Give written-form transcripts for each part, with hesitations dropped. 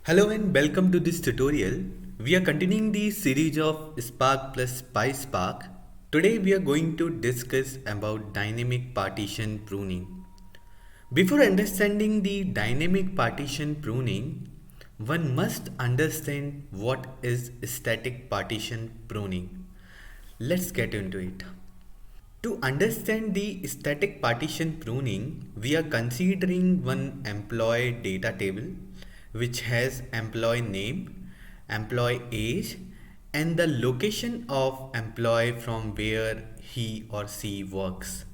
Hello and welcome to this tutorial. We are continuing the series of Spark plus PySpark. Today we are going to discuss about dynamic partition pruning. Before understanding the dynamic partition pruning, one must understand what is static partition pruning. Let's get into it. To understand the static partition pruning, we are considering one employee data table which has employee name, employee age, and the location of employee from where he or she works.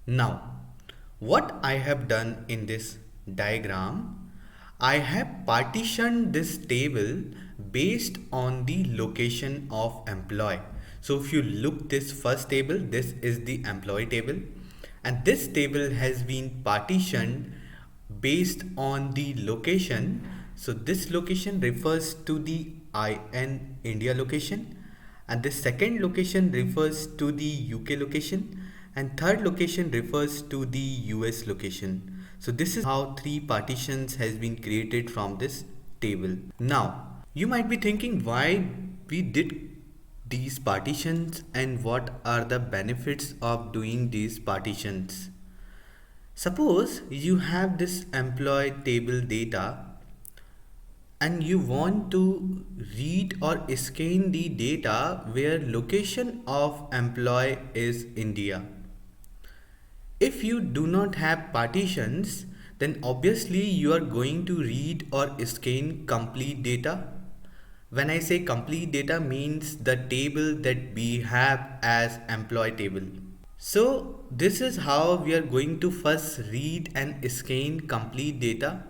Now, what I have done in this diagram, I have partitioned this table based on the location of employee. So if you look this first table, this is the employee table, and this table has been partitioned based on the location. So this location refers to the IN India location, and the second location refers to the UK location, and third location refers to the US location. So this is how three partitions has been created from this table. Now you might be thinking why we did these partitions and what are the benefits of doing these partitions. Suppose you have this employee table data and you want to read or scan the data where location of employee is India. If you do not have partitions, then obviously you are going to read or scan complete data. When I say complete data means the table that we have as employee table. So this is how we are going to first read and scan complete data,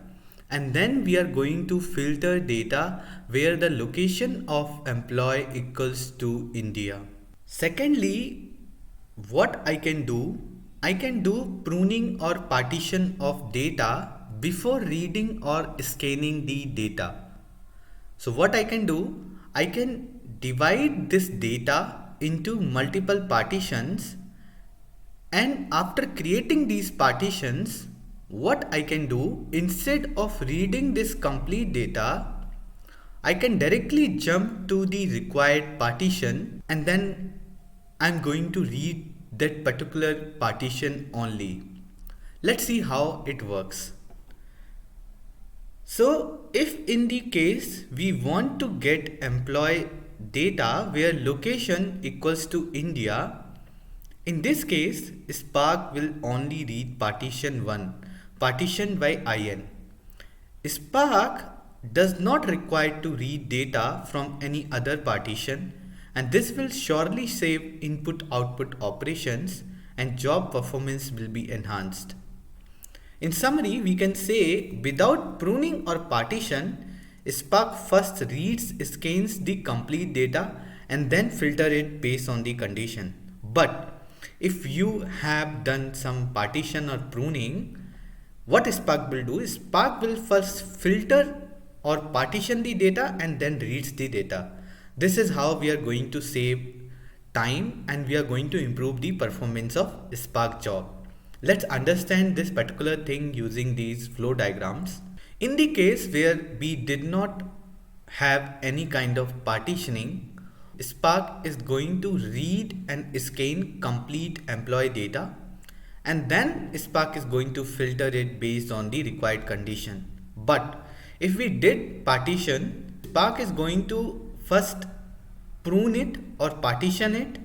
and then we are going to filter data where the location of employee equals to India. Secondly, what I can do pruning or partition of data before reading or scanning the data. So what I can do, I can divide this data into multiple partitions, and after creating these partitions, what I can do, instead of reading this complete data, I can directly jump to the required partition, and then I'm going to read that particular partition only. Let's see how it works. So if in the case we want to get employee data where location equals to India, in this case Spark will only read partition 1, partitioned by IN. Spark does not require to read data from any other partition, and this will surely save input-output operations and job performance will be enhanced. In summary, we can say without pruning or partition, Spark first reads, scans the complete data and then filter it based on the condition. But if you have done some partition or pruning, what Spark will do is Spark will first filter or partition the data and then reads the data. This is how we are going to save time and we are going to improve the performance of Spark job. Let's understand this particular thing using these flow diagrams. In the case where we did not have any kind of partitioning, Spark is going to read and scan complete employee data, and then Spark is going to filter it based on the required condition. But if we did partition, Spark is going to first prune it or partition it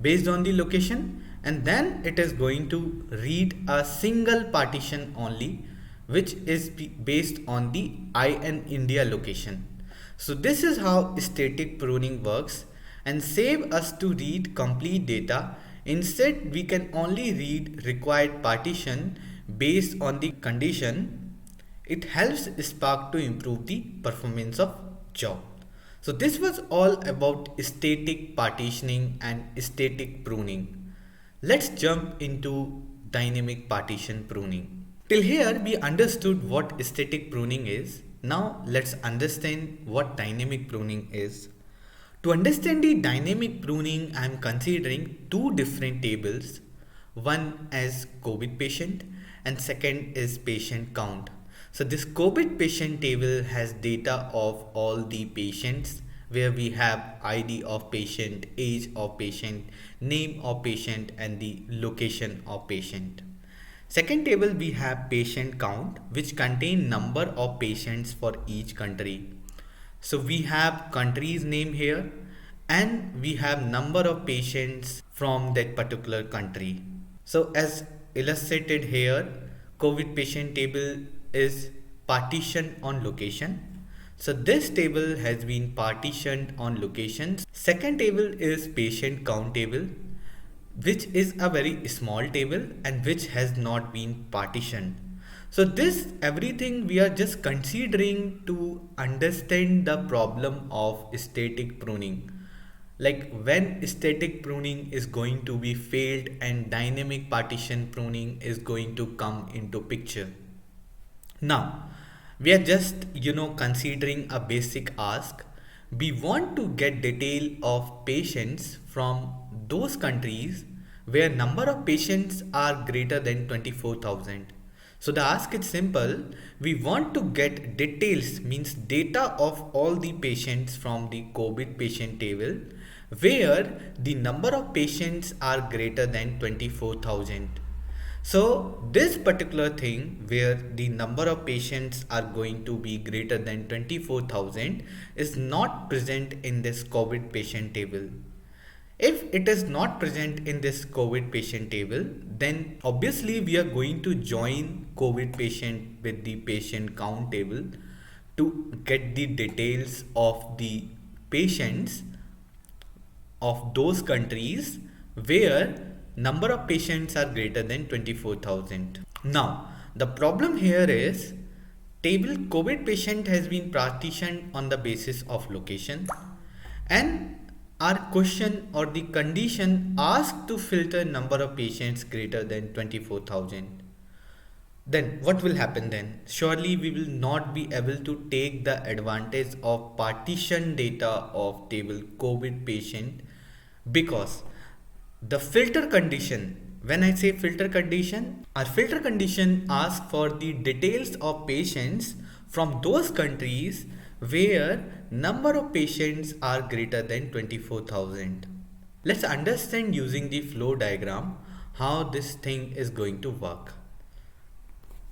based on the location, and then it is going to read a single partition only which is based on the IN India location. So this is how static pruning works and save us to read complete data. Instead we can only read required partition based on the condition. It helps Spark to improve the performance of job. So this was all about static partitioning and static pruning. Let's jump into dynamic partition pruning. Till here we understood what static pruning is. Now let's understand what dynamic pruning is. To understand the dynamic pruning, I am considering two different tables. One as COVID patient and second is patient count. So this COVID patient table has data of all the patients where we have ID of patient, age of patient, name of patient and the location of patient. Second table we have patient count which contain number of patients for each country. So we have country's name here and we have number of patients from that particular country. So as illustrated here, COVID patient table is partitioned on location. So this table has been partitioned on locations. Second table is patient count table, which is a very small table and which has not been partitioned. So this everything we are just considering to understand the problem of static pruning. Like when static pruning is going to be failed and dynamic partition pruning is going to come into picture. Now, we are just, considering a basic ask. We want to get detail of patients from those countries where number of patients are greater than 24,000. So the ask is simple. We want to get details means data of all the patients from the COVID patient table where the number of patients are greater than 24,000. So this particular thing where the number of patients are going to be greater than 24,000 is not present in this COVID patient table. If it is not present in this COVID patient table, then obviously we are going to join COVID patient with the patient count table to get the details of the patients of those countries where number of patients are greater than 24,000. Now, the problem here is table COVID patient has been partitioned on the basis of location and our question or the condition asked to filter number of patients greater than 24,000. Then what will happen then? Surely we will not be able to take the advantage of partition data of table COVID patient because the filter condition, when I say filter condition, our filter condition asks for the details of patients from those countries where number of patients are greater than 24,000. Let's understand using the flow diagram how this thing is going to work.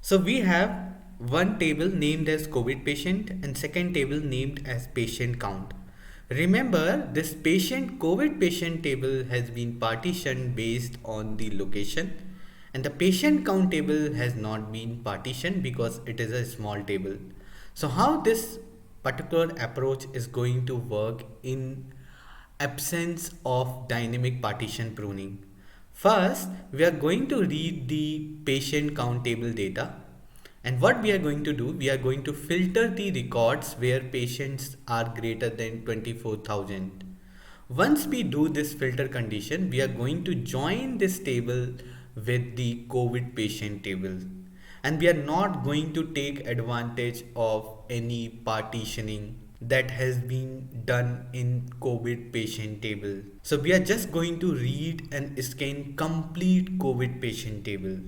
So we have one table named as COVID patient and second table named as patient count. Remember, this patient COVID patient table has been partitioned based on the location and the patient count table has not been partitioned because it is a small table. So how this particular approach is going to work in absence of dynamic partition pruning? First, we are going to read the patient count table data. And what we are going to do, we are going to filter the records where patients are greater than 24,000. Once we do this filter condition, we are going to join this table with the COVID patient table. And we are not going to take advantage of any partitioning that has been done in COVID patient table. So we are just going to read and scan complete COVID patient table.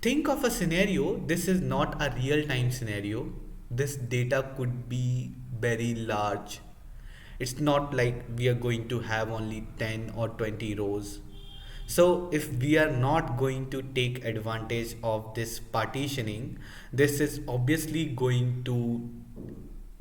Think of a scenario, this is not a real-time scenario. This data could be very large. It's not like we are going to have only 10 or 20 rows. So if we are not going to take advantage of this partitioning, this is obviously going to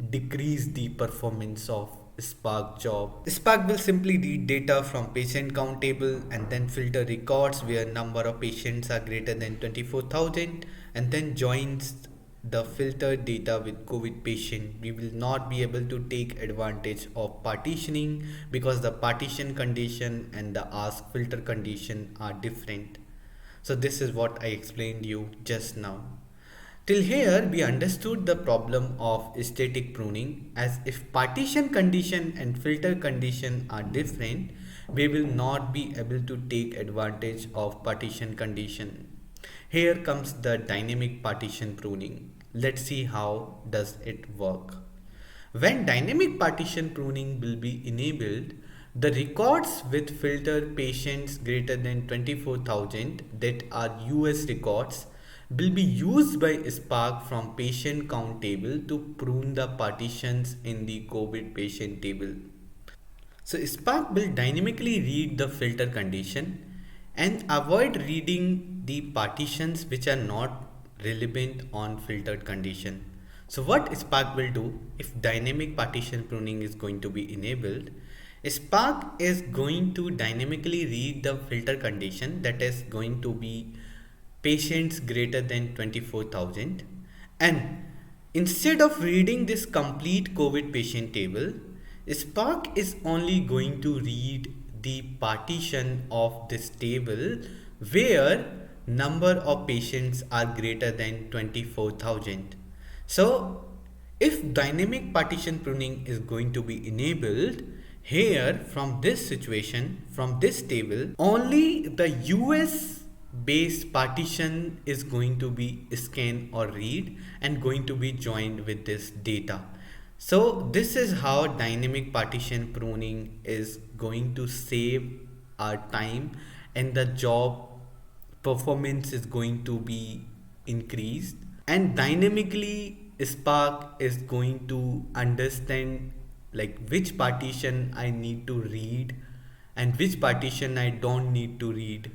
decrease the performance of Spark job. Spark will simply read data from patient count table and then filter records where number of patients are greater than 24,000 and then joins the filtered data with COVID patient. We will not be able to take advantage of partitioning because the partition condition and the ask filter condition are different. So this is what I explained you just now. Till here we understood the problem of static pruning, as if partition condition and filter condition are different, we will not be able to take advantage of partition condition. Here comes the dynamic partition pruning. Let's see how does it work. When dynamic partition pruning will be enabled, the records with filter patients greater than 24,000 that are US records will be used by Spark from patient count table to prune the partitions in the COVID patient table. So Spark will dynamically read the filter condition and avoid reading the partitions which are not relevant on filtered condition. So what Spark will do if dynamic partition pruning is going to be enabled, Spark is going to dynamically read the filter condition that is going to be patients greater than 24,000, and instead of reading this complete COVID patient table, Spark is only going to read the partition of this table where number of patients are greater than 24,000. So if dynamic partition pruning is going to be enabled, here from this situation, from this table, only the US based partition is going to be scanned or read and going to be joined with this data. So this is how dynamic partition pruning is going to save our time, and the job performance is going to be increased, and dynamically Spark is going to understand like which partition I need to read and which partition I don't need to read.